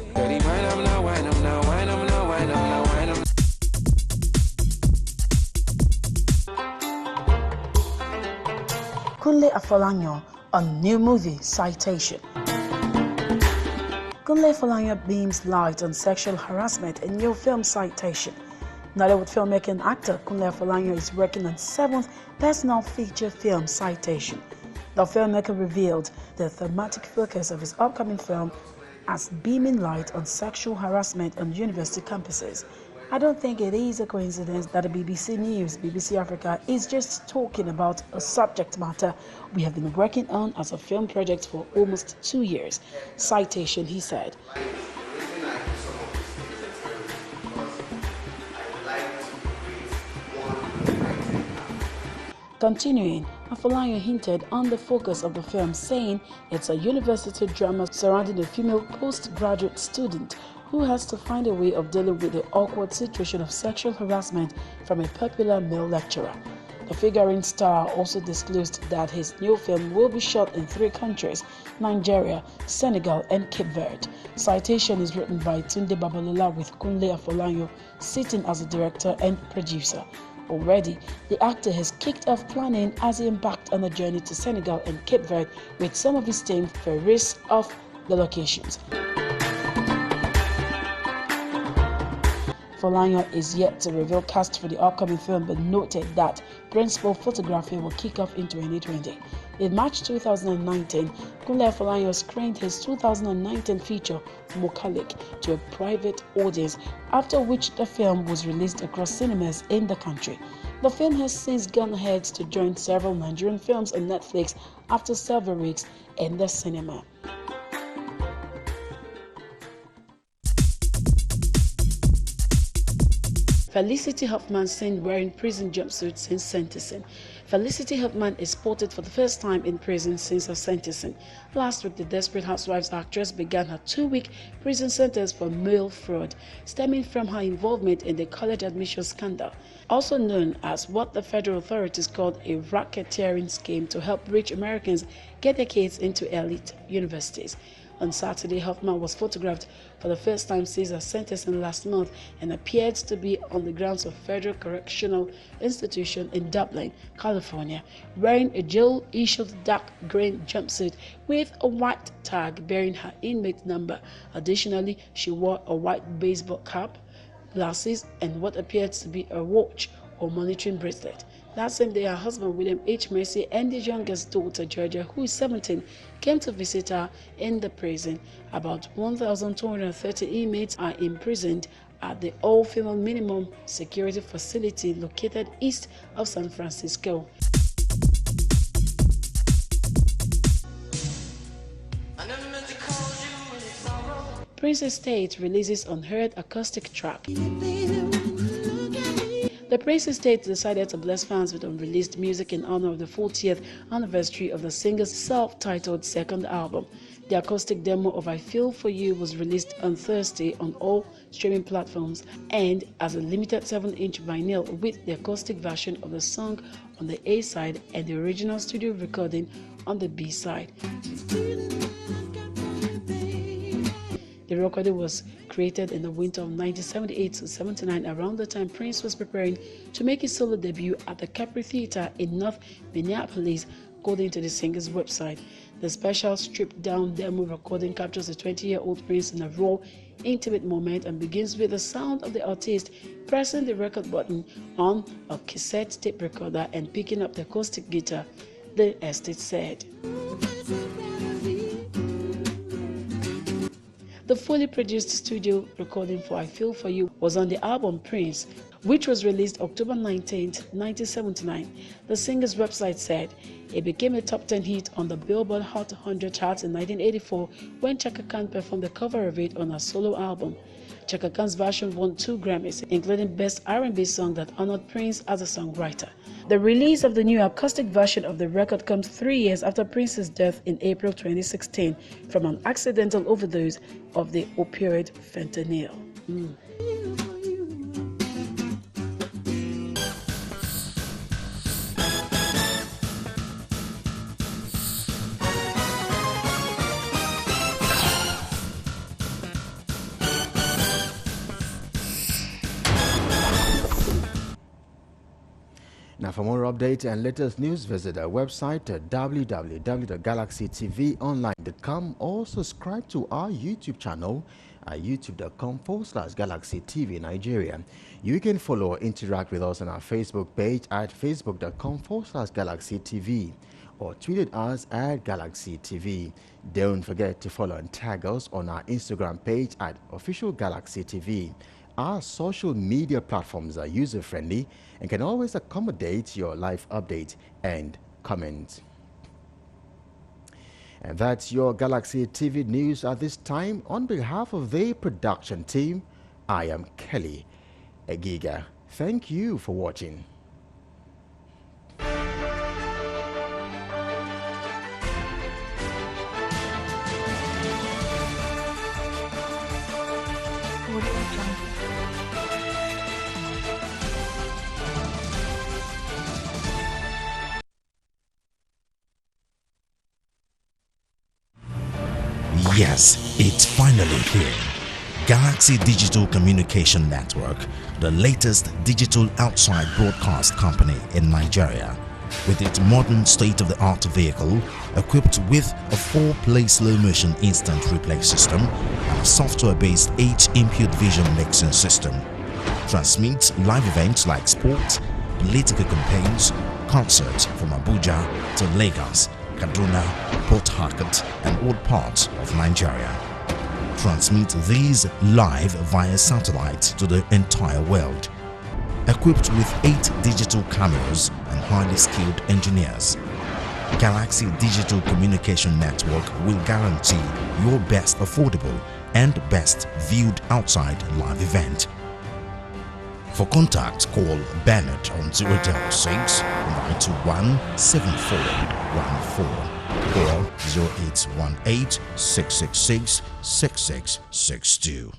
Kunle Afolanyo on new movie Citation. Kunle Afolanyo beams light on sexual harassment in new film Citation. Nollywood filmmaker and actor Kunle Afolanyo is working on 7th personal feature film Citation. The filmmaker revealed the thematic focus of his upcoming film as beaming light on sexual harassment on university campuses. I don't think it is a coincidence that the BBC News, BBC Africa, is just talking about a subject matter we have been working on as a film project for almost 2 years. Citation, he said. Continuing, Afolanyo hinted on the focus of the film, saying it's a university drama surrounding a female postgraduate student who has to find a way of dealing with the awkward situation of sexual harassment from a popular male lecturer. The figurine star also disclosed that his new film will be shot in 3 countries, Nigeria, Senegal, and Cape Verde. Citation is written by Tunde Babalola with Kunle Afolanyo sitting as a director and producer. Already, the actor has kicked off planning as he embarked on a journey to Senegal and Cape Verde with some of his team for risks of the locations. Afolanyo is yet to reveal cast for the upcoming film, but noted that principal photography will kick off in 2020. In March 2019, Kunle Afolanyo screened his 2019 feature Mokalik to a private audience, after which the film was released across cinemas in the country. The film has since gone ahead to join several Nigerian films on Netflix after several weeks in the cinema. Felicity Huffman seen wearing prison jumpsuit since sentencing. Felicity Huffman is spotted for the first time in prison since her sentencing. Last week, the Desperate Housewives actress began her 2-week prison sentence for mail fraud, stemming from her involvement in the college admission scandal, also known as what the federal authorities called a racketeering scheme to help rich Americans get their kids into elite universities. On Saturday, Huffman was photographed for the first time since her sentencing last month and appeared to be on the grounds of Federal Correctional Institution in Dublin, California, wearing a jail-issued dark green jumpsuit with a white tag bearing her inmate number. Additionally, she wore a white baseball cap, glasses, and what appeared to be a watch or monitoring bracelet. That same day, her husband, William H. Mercy, and his youngest daughter, Georgia, who is 17, came to visit her in the prison. About 1,230 inmates are imprisoned at the all-female minimum security facility located east of San Francisco. Prince Estate releases unheard acoustic track. The Prince Estate decided to bless fans with unreleased music in honor of the 40th anniversary of the singer's self-titled second album. The acoustic demo of I Feel For You was released on Thursday on all streaming platforms and as a limited 7-inch vinyl with the acoustic version of the song on the A side and the original studio recording on the B side. The recording was created in the winter of 1978-79, around the time Prince was preparing to make his solo debut at the Capri Theatre in North Minneapolis according to the singer's website. The special stripped-down demo recording captures a 20-year-old Prince in a raw, intimate moment and begins with the sound of the artist pressing the record button on a cassette tape recorder and picking up the acoustic guitar, the estate said. The fully produced studio recording for I Feel For You was on the album Prince, which was released October 19, 1979. The singer's website said it became a top 10 hit on the Billboard Hot 100 charts in 1984 when Chaka Khan performed a cover of it on her solo album. Chaka Khan's version won 2 Grammys, including Best R&B Song that honored Prince as a songwriter. The release of the new acoustic version of the record comes 3 years after Prince's death in April 2016 from an accidental overdose of the opioid fentanyl. Now, for more updates and latest news, visit our website at www.galaxytvonline.com or subscribe to our YouTube channel at youtube.com/GalaxyTV Nigeria. You can follow or interact with us on our Facebook page at facebook.com/GalaxyTV or tweet at us at GalaxyTV. Don't forget to follow and tag us on our Instagram page at OfficialGalaxyTV. Our social media platforms are user-friendly and can always accommodate your live updates and comments. And that's your Galaxy TV news at this time. On behalf of the production team, I am Kelly Egiga. Thank you for watching. Yes, it's finally here. Galaxy Digital Communication Network, the latest digital outside broadcast company in Nigeria, with its modern state-of-the-art vehicle equipped with a 4-play slow-motion instant replay system and a software-based 8-input vision mixing system. Transmits live events like sports, political campaigns, concerts from Abuja to Lagos, Kaduna, Port Harcourt and all parts of Nigeria. Transmit these live via satellite to the entire world. Equipped with 8 digital cameras and highly skilled engineers, Galaxy Digital Communication Network will guarantee your best affordable and best viewed outside live event. For contact, call Bennett on 006 921 7414 or 0818 666 6662.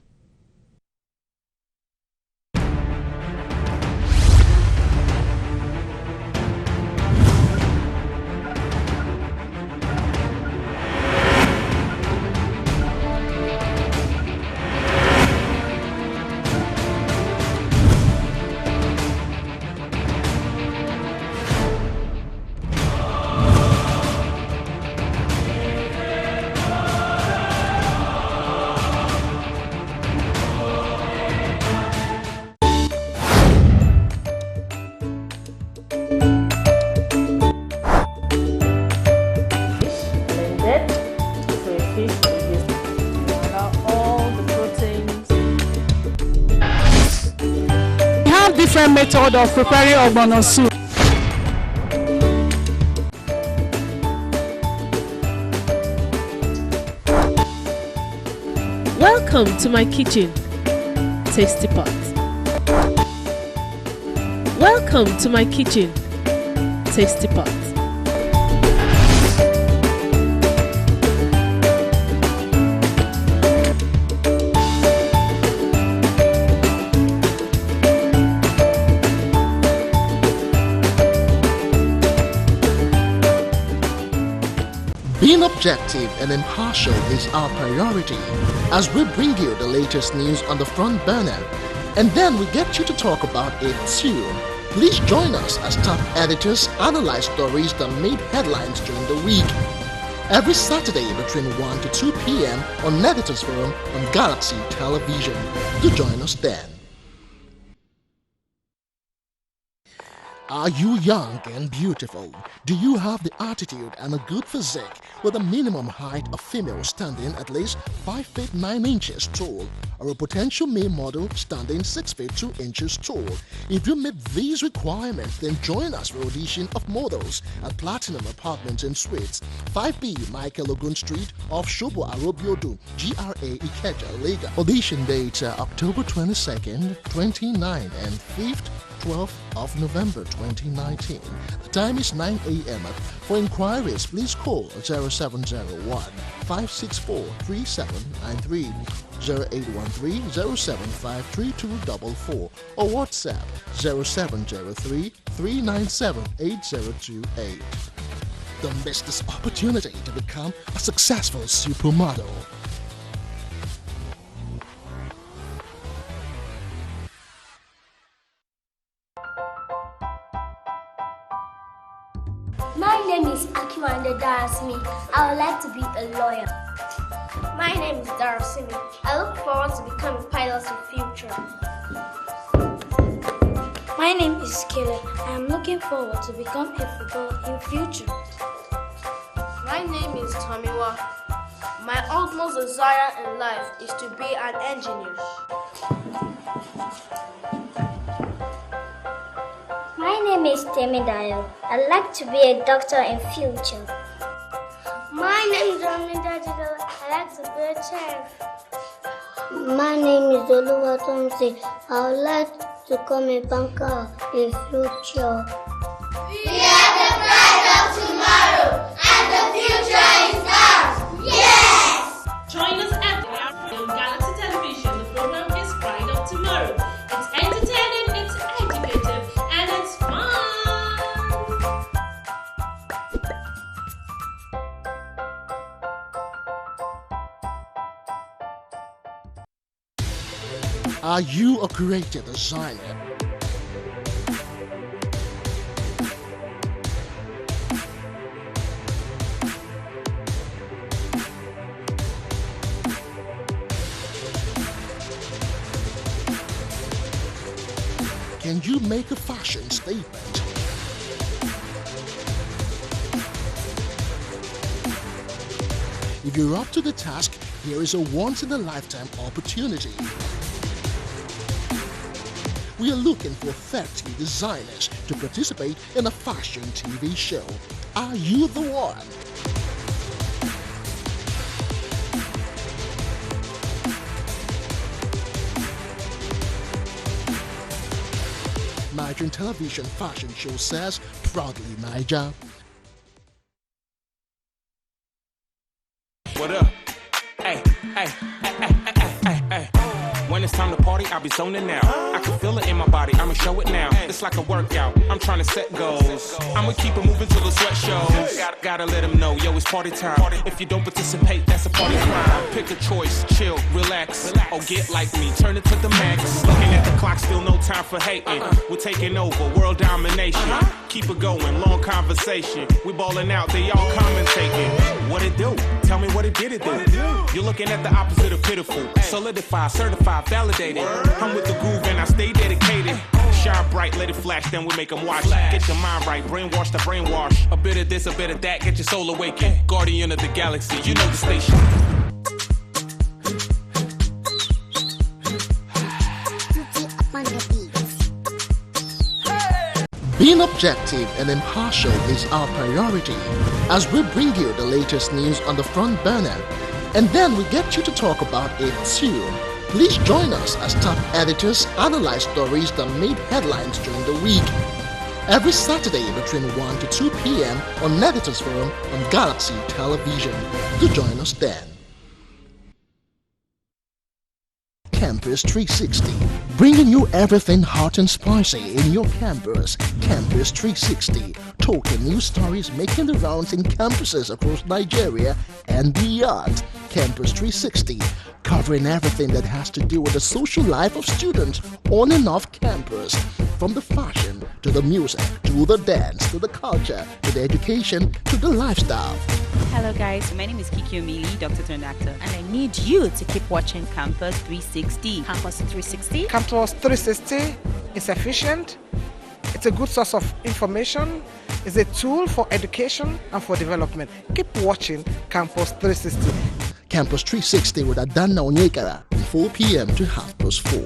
Different method of preparing ogbono soup. Welcome to my kitchen, Tasty Pot. Welcome to my kitchen, Tasty Pot. Being objective and impartial is our priority as we bring you the latest news on the front burner, and then we get you to talk about it too. Please join us as top editors analyze stories that made headlines during the week. Every Saturday between 1 to 2 p.m. on Editors Forum on Galaxy Television. Do join us then. Are you young and beautiful? Do you have the attitude and a good physique with a minimum height of female standing at least 5 feet 9 inches tall, or a potential male model standing 6 feet 2 inches tall? If you meet these requirements, then join us for audition of models at Platinum Apartments and Suites, 5B Michael Ogun Street off Shobo Arobiodu, GRA Ikeja, Lagos. Audition dates are October 22nd, 29th and 5th, 12th of November 2019. The time is 9 a.m. For inquiries, please call 0701 564 3793, 0813 075 3244, or WhatsApp 0703 397 8028. Don't miss this opportunity to become a successful supermodel. My name is Akiwande Darasimi. I would like to be a lawyer. My name is Darasimi. I look forward to becoming a pilot in the future. My name is Kele. I am looking forward to become a footballer in future. My name is Tomiwa. My utmost desire in life is to be an engineer. My name is Temidayo. I'd like to be a doctor in future. My name is Ramidajido. I like to be a chef. My name is Oluwatomsi. I would like to become a banker in future. We are the pride of tomorrow, and the future is ours. Yes! Join us every hour on Galaxy Television. The program is Pride of Tomorrow. It's entertaining, it's educative, and it's fun. Are you a creative designer? Can you make a fashion statement? If you're up to the task, here is a once-in-a-lifetime opportunity. We are looking for 30 designers to participate in a fashion TV show. Are you the one? Nigerian television fashion show says, proudly Niger. What up? Hey, hey, hey, hey, hey, hey, hey. When it's time to party, I'll be zoning out. I can feel it in my body, I'ma show it now. It's like a workout, I'm trying to set goals. I'ma keep it moving till the sweat shows. Gotta let them know, yo, it's party time. If you don't participate, that's a party crime. Pick a choice, chill, relax, or get like me, turn it to the max. Looking at the clock, still no time for hating. We're taking over, world domination. Keep it going, long conversation. We balling out, they all commentating. What it do? Tell me what it did. You're looking at the opposite of pitiful. Solidify, certified, validated. I'm with the groove and I stay dedicated. Shine bright, let it flash, then we make them watch. Get your mind right, brainwash the brainwash. A bit of this, a bit of that, get your soul awakened. Guardian of the galaxy, you know the station. Being objective and impartial is our priority as we bring you the latest news on the front burner, and then we get you to talk about it too. Please join us as top editors analyze stories that made headlines during the week. Every Saturday between 1 to 2 p.m. on Editors Forum on Galaxy Television. Do join us then. Campus 360, bringing you everything hot and spicy in your campus. Campus 360, talking news stories making the rounds in campuses across Nigeria and beyond. Campus 360, covering everything that has to do with the social life of students on and off campus, from the fashion to the music, to the dance, to the culture, to the education, to the lifestyle. Hello guys, my name is Kiki Omili, Dr. turned actor, and I need you to keep watching Campus 360. Campus 360? Campus 360 is efficient, it's a good source of information, it's a tool for education and for development. Keep watching Campus 360. Campus 360 with Adana Onyekara, 4 p.m. to 4:30.